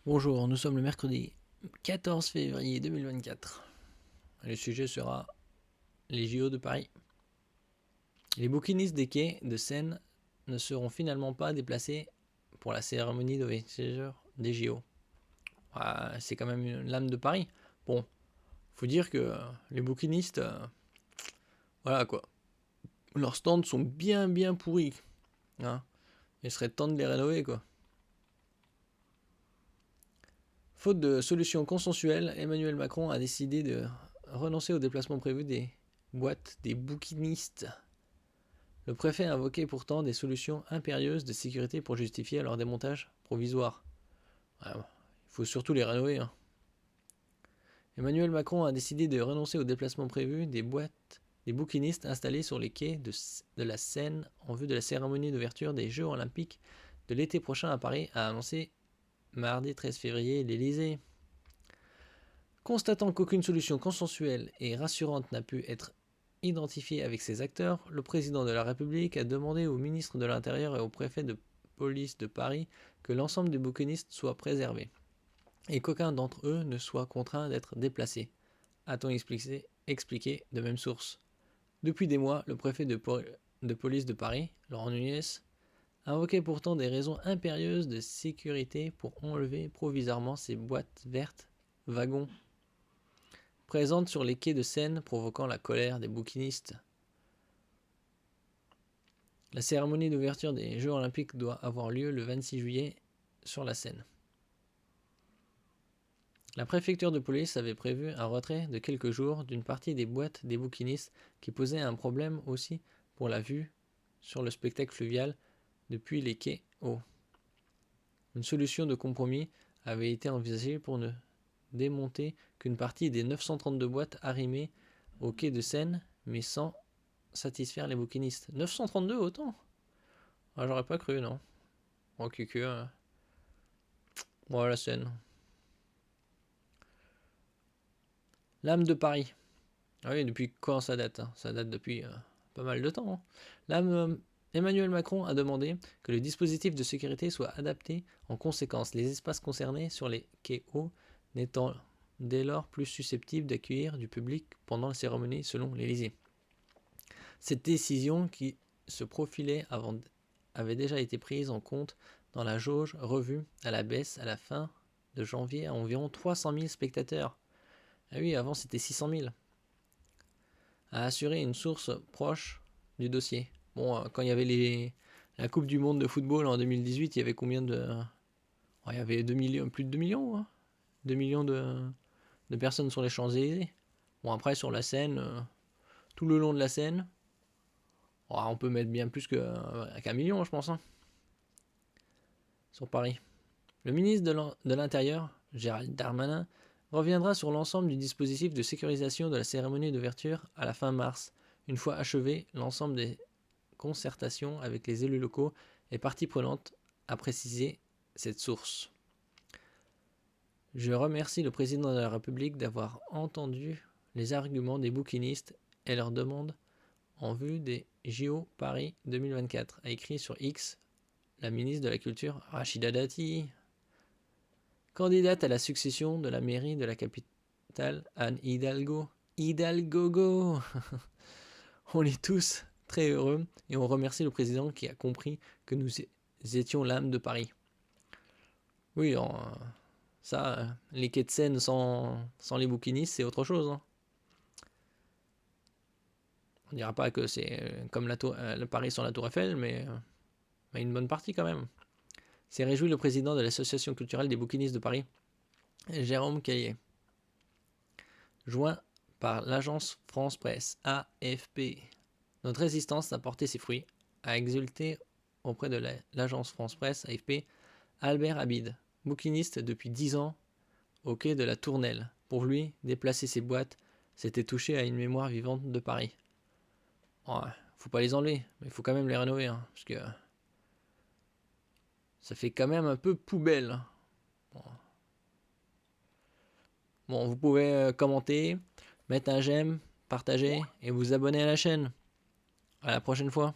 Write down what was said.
Bonjour, nous sommes le mercredi 14 février 2024. Le sujet sera les JO de Paris. Les bouquinistes des quais de Seine ne seront finalement pas déplacés pour la cérémonie d'ouverture des JO. C'est quand même l'âme de Paris. Bon, faut dire que les bouquinistes, voilà quoi, leurs stands sont bien pourris. Hein. Il serait temps de les rénover quoi. Faute de solution consensuelle, Emmanuel Macron a décidé de renoncer au déplacement prévu des boîtes des bouquinistes. Le préfet a invoqué pourtant des solutions impérieuses de sécurité pour justifier leur démontage provisoire. Il faut surtout les rénover. Hein. Emmanuel Macron a décidé de renoncer au déplacement prévu des boîtes des bouquinistes installés sur les quais de la Seine en vue de la cérémonie d'ouverture des Jeux Olympiques de l'été prochain à Paris, a annoncé mardi 13 février l'Élysée. Constatant qu'aucune solution consensuelle et rassurante n'a pu être identifiée avec ces acteurs, le président de la République a demandé au ministre de l'Intérieur et au préfet de police de Paris que l'ensemble des bouquinistes soient préservés et qu'aucun d'entre eux ne soit contraint d'être déplacé, a-t-on expliqué de même source. Depuis des mois, le préfet de police de Paris, Laurent Nunez, invoquait pourtant des raisons impérieuses de sécurité pour enlever provisoirement ces boîtes vertes wagons présentes sur les quais de Seine, provoquant la colère des bouquinistes. La cérémonie d'ouverture des Jeux Olympiques doit avoir lieu le 26 juillet sur la Seine. La préfecture de police avait prévu un retrait de quelques jours d'une partie des boîtes des bouquinistes qui posait un problème aussi pour la vue sur le spectacle fluvial depuis les quais hauts. Une solution de compromis avait été envisagée pour ne démonter qu'une partie des 932 boîtes arrimées au quai de Seine, mais sans satisfaire les bouquinistes. 932 autant? J'aurais pas cru, non. Oh, Bon, la Seine. L'âme de Paris. Ah oui, depuis quand ça date? Ça date depuis pas mal de temps. L'âme Emmanuel Macron a demandé que le dispositif de sécurité soit adapté en conséquence, les espaces concernés sur les quais hauts n'étant dès lors plus susceptibles d'accueillir du public pendant la cérémonie selon l'Élysée. Cette décision qui se profilait avant avait déjà été prise en compte dans la jauge revue à la baisse à la fin de janvier à environ 300 000 spectateurs. Ah oui, avant c'était 600 000. A assuré une source proche du dossier. Bon, quand il y avait la Coupe du Monde de football en 2018, il y avait combien de... il y avait 2 millions, plus de 2 millions, hein 2 millions de personnes sur les Champs-Élysées. Bon, après, sur la Seine, tout le long de la Seine, on peut mettre bien plus qu'un million, je pense, hein, sur Paris. Le ministre de l'Intérieur, Gérald Darmanin, reviendra sur l'ensemble du dispositif de sécurisation de la cérémonie d'ouverture à la fin mars, une fois achevé l'ensemble des concertations avec les élus locaux et parties prenantes, a précisé cette source. Je remercie le président de la République d'avoir entendu les arguments des bouquinistes et leurs demandes en vue des JO Paris 2024, a écrit sur X la ministre de la Culture Rachida Dati. Candidate à la succession de la mairie de la capitale, Anne Hidalgo. Hidalgo. On est tous très heureux et on remercie le président qui a compris que nous étions l'âme de Paris. Oui, ça, les quais de Seine sans les bouquinistes, c'est autre chose. Hein. On dira pas que c'est comme le Paris sans la Tour Eiffel, mais une bonne partie quand même. S'est réjoui le président de l'association culturelle des bouquinistes de Paris, Jérôme Caillet. Joint par l'agence France Presse, AFP. Notre résistance a porté ses fruits, a exulté auprès de l'agence France Presse, AFP, Albert Abid, bouquiniste depuis 10 ans au quai de la Tournelle. Pour lui, déplacer ses boîtes, c'était toucher à une mémoire vivante de Paris. Faut pas les enlever, mais il faut quand même les rénover, hein, parce que ça fait quand même un peu poubelle. Bon, vous pouvez commenter, mettre un j'aime, partager et vous abonner à la chaîne. À la prochaine fois.